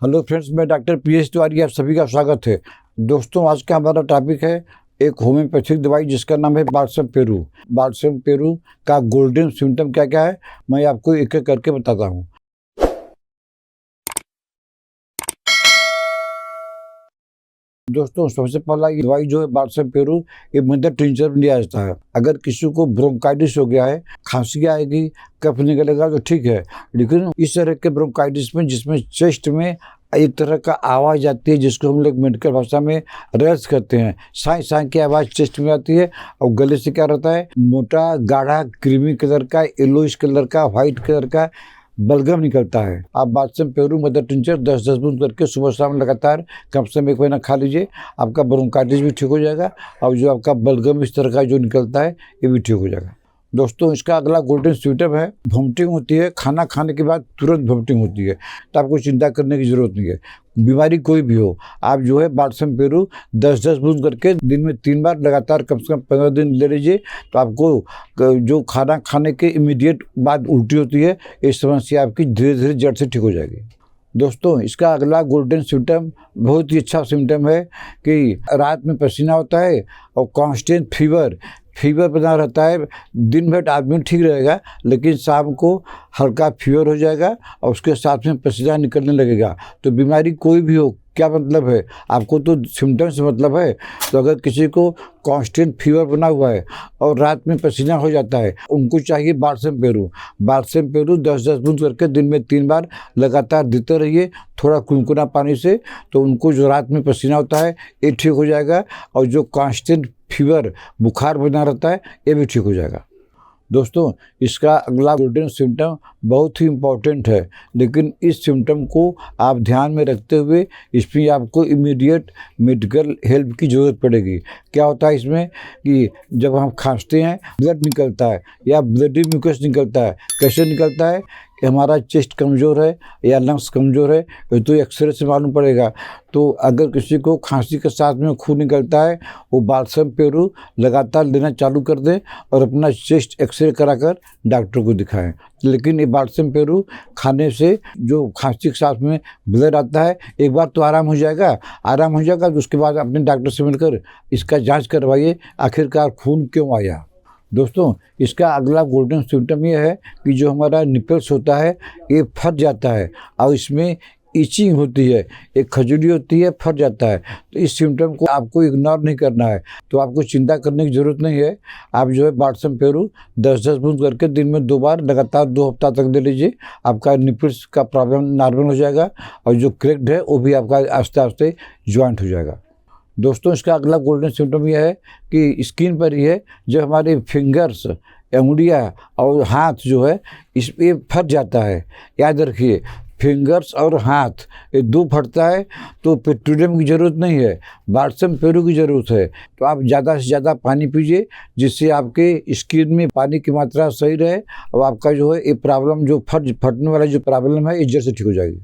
Hello friends, मैं doctor PS Tiwari, आप सभी का स्वागत है। दोस्तों, आज का हमारा टॉपिक है एक होम्योपैथिक दवाई जिसका नाम है बालसम पेरू। बालसम पेरू का गोल्डन सिम्टम क्या क्या है, मैं आपको एक एक करके बताता हूँ। दोस्तों, सबसे पहला ये दवाई जो है बालसम पेरू, ये मदर टिंचर में लिया जाता है। अगर किसी को ब्रोंकाइटिस हो गया है, खांसी आएगी, कफ निकलेगा तो ठीक है, लेकिन इस तरह के ब्रोंकाइटिस में जिसमें चेस्ट में एक तरह का आवाज़ आती है, जिसको हम लोग मेडिकल भाषा में रैश करते हैं, साई साई की आवाज़ चेस्ट में आती है, और गले से क्या रहता है, मोटा गाढ़ा क्रीमी कलर का, येलोइश कलर का, व्हाइट कलर का बलगम निकलता है। आप बालसम पेरू मदर टिंचर 10-10 बूंद करके सुबह शाम लगातार कम से कम 1 महीना खा लीजिए। आपका ब्रोंकाइटिस भी ठीक हो जाएगा, और जो आपका बलगम इस तरह का जो निकलता है ये भी ठीक हो जाएगा। दोस्तों, इसका अगला गोल्डन सिम्टम है वोमिटिंग होती है। खाना खाने के बाद तुरंत वोमिटिंग होती है, तो आपको चिंता करने की ज़रूरत नहीं है। बीमारी कोई भी हो, आप जो है बालसम पेरू 10-10 बूंद करके दिन में 3 बार लगातार कम से कम 15 दिन ले लीजिए, तो आपको जो खाना खाने के इमीडिएट बाद उल्टी होती है, इस समस्या आपकी धीरे धीरे जड़ से ठीक हो जाएगी। दोस्तों, इसका अगला गोल्डन सिम्टम बहुत ही अच्छा सिम्टम है कि रात में पसीना होता है और कांस्टेंट फीवर बना रहता है। दिन भर आदमी ठीक रहेगा, लेकिन शाम को हल्का फीवर हो जाएगा और उसके साथ में पसीना निकलने लगेगा। तो बीमारी कोई भी हो, क्या मतलब है, आपको तो सिम्टम से मतलब है। तो अगर किसी को कांस्टेंट फीवर बना हुआ है और रात में पसीना हो जाता है, उनको चाहिए बालसम पेरू। बालसम पेरू 10-10 बूंद करके दिन में 3 बार लगातार देते रहिए, थोड़ा कुनकुना पानी से। तो उनको जो रात में पसीना होता है ये ठीक हो जाएगा, और जो कांस्टेंट फीवर बुखार बना रहता है ये भी ठीक हो जाएगा। दोस्तों, इसका अगला गोल्डन सिम्टम बहुत ही इम्पोर्टेंट है, लेकिन इस सिम्टम को आप ध्यान में रखते हुए इसमें आपको इमीडिएट मेडिकल हेल्प की ज़रूरत पड़ेगी। क्या होता है इसमें कि जब हम खांसते हैं, ब्लड निकलता है या ब्लडी म्यूकस निकलता है। कैसे निकलता है कि हमारा चेस्ट कमज़ोर है या लंग्स कमज़ोर है, ये तो एक्सरे से मालूम पड़ेगा। तो अगर किसी को खांसी के साथ में खून निकलता है, वो बालसम पेरू लगातार लेना चालू कर दें और अपना चेस्ट एक्सरे कराकर डॉक्टर को दिखाएं। लेकिन ये बालसम पेरू खाने से जो खांसी के साथ में ब्लड आता है, एक बार तो आराम हो जाएगा, तो उसके बाद अपने डॉक्टर से मिलकर इसका जांच करवाइए, आखिरकार खून क्यों आया। दोस्तों, इसका अगला गोल्डन सिम्टम ये है कि जो हमारा निपल्स होता है ये फट जाता है, और इसमें इचिंग होती है, एक खजूरी होती है, फट जाता है। तो इस सिम्टम को आपको इग्नोर नहीं करना है, तो आपको चिंता करने की ज़रूरत नहीं है। आप जो है बालसम पेरू 10-10 बूंद करके दिन में 2 बार लगातार 2 हफ्ता तक दे लीजिए। आपका निपल्स का प्रॉब्लम नॉर्मल हो जाएगा, और जो क्रैक्ड है वो भी आपका आस्ते आस्ते ज्वाइंट हो जाएगा। दोस्तों, इसका अगला गोल्डन सिम्टम यह है कि स्किन पर ही है, जो हमारे फिंगर्स, अंगुलियां और हाथ जो है इस पर फट जाता है। याद रखिए, फिंगर्स और हाथ ये 2 फटता है तो पेट्रोलियम की ज़रूरत नहीं है, बालसम पेरू की ज़रूरत है। तो आप ज़्यादा से ज़्यादा पानी पीजिए, जिससे आपके स्किन में पानी की मात्रा सही रहे, और आपका जो है ये प्रॉब्लम, जो फटने वाला जो प्रॉब्लम है, ये जड़ से ठीक हो जाएगी।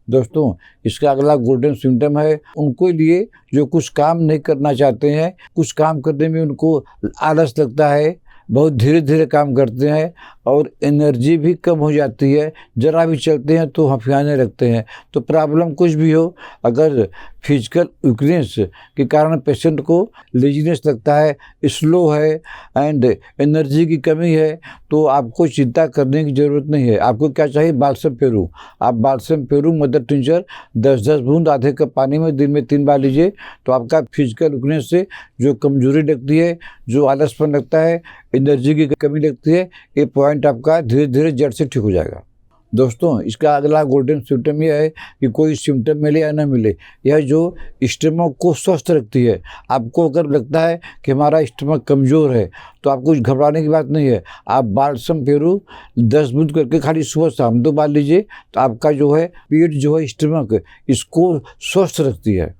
दोस्तों, इसका अगला गोल्डन सिम्टम है उनको लिए जो कुछ काम नहीं करना चाहते हैं, कुछ काम करने में उनको आलस लगता है, बहुत धीरे धीरे काम करते हैं और एनर्जी भी कम हो जाती है, जरा भी चलते हैं तो हफियाने लगते हैं। तो प्रॉब्लम कुछ भी हो, अगर फिजिकल वीकनेस के कारण पेशेंट को लेजीनेस लगता है, स्लो है एंड एनर्जी की कमी है, तो आपको चिंता करने की ज़रूरत नहीं है। आपको क्या चाहिए, बालसम पेरू। आप बालसम पेरू मदर टिंचर 10-10 बूंद आधे कप पानी में दिन में 3 बार लीजिए, तो आपका फिजिकल वीकनेस से जो कमजोरी लगती है, जो आलसपन लगता है, एनर्जी की कमी लगती है, ये पॉइंट आपका धीरे धीरे जड़ से ठीक हो जाएगा। दोस्तों, इसका अगला गोल्डन सिम्टम यह है कि कोई सिम्टम मिले या न मिले, यह जो स्टमक को स्वस्थ रखती है। आपको अगर लगता है कि हमारा स्टमक कमज़ोर है, तो आपको कुछ घबराने की बात नहीं है। आप बालसम पेरू 10 बूंद करके खाली सुबह शाम 2 बार लीजिए, तो आपका जो है पेट जो है, स्टमक, इसको स्वस्थ रखती है।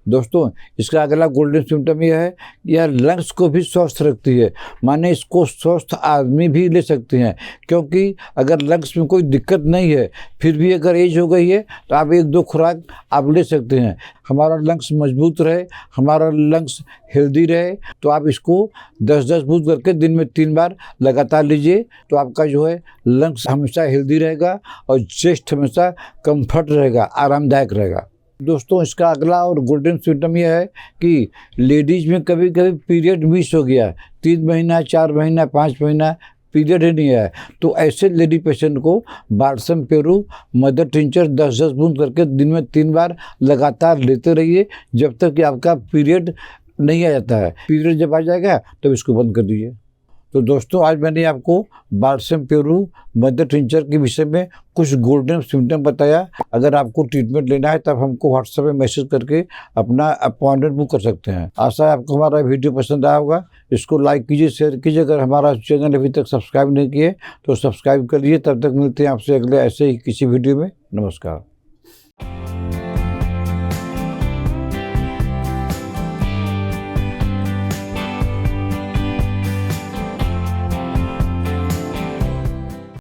दोस्तों इसका अगला गोल्डन सिम्टम यह है कि यह लंग्स को भी स्वस्थ रखती है, माने इसको स्वस्थ आदमी भी ले सकते हैं, क्योंकि अगर लंग्स में कोई दिक्कत नहीं है फिर भी अगर एज हो गई है तो आप 1-2 खुराक आप ले सकते हैं। हमारा लंग्स मजबूत रहे, हमारा लंग्स हेल्दी रहे तो आप इसको 10-10 बूंद करके दिन में 3 बार लगातार लीजिए, तो आपका जो है लंग्स हमेशा हेल्दी रहेगा और चेस्ट हमेशा कंफर्ट रहेगा, आरामदायक रहेगा। दोस्तों इसका अगला और गोल्डन सिम्टम यह है कि लेडीज में कभी कभी पीरियड मिस हो गया, 3 महीना 4 महीना 5 महीना पीरियड ही नहीं है, तो ऐसे लेडी पेशेंट को बाल्सम पेरू मदर टिंचर 10-10 बूंद करके दिन में 3 बार लगातार लेते रहिए जब तक कि आपका पीरियड नहीं आ जाता है। पीरियड जब आ जाएगा तब इसको बंद कर दीजिए। तो दोस्तों आज मैंने आपको बाल्सम पेरू मदर टिंचर के विषय में कुछ गोल्डन सिम्टम बताया। अगर आपको ट्रीटमेंट लेना है तब हमको व्हाट्सएप में मैसेज करके अपना अपॉइंटमेंट बुक कर सकते हैं। आशा है आपको हमारा वीडियो पसंद आया होगा। इसको लाइक कीजिए, शेयर कीजिए। अगर हमारा चैनल अभी तक सब्सक्राइब नहीं किए तो सब्सक्राइब कर लीजिए। तब तक मिलते हैं आपसे अगले ऐसे ही किसी वीडियो में। नमस्कार।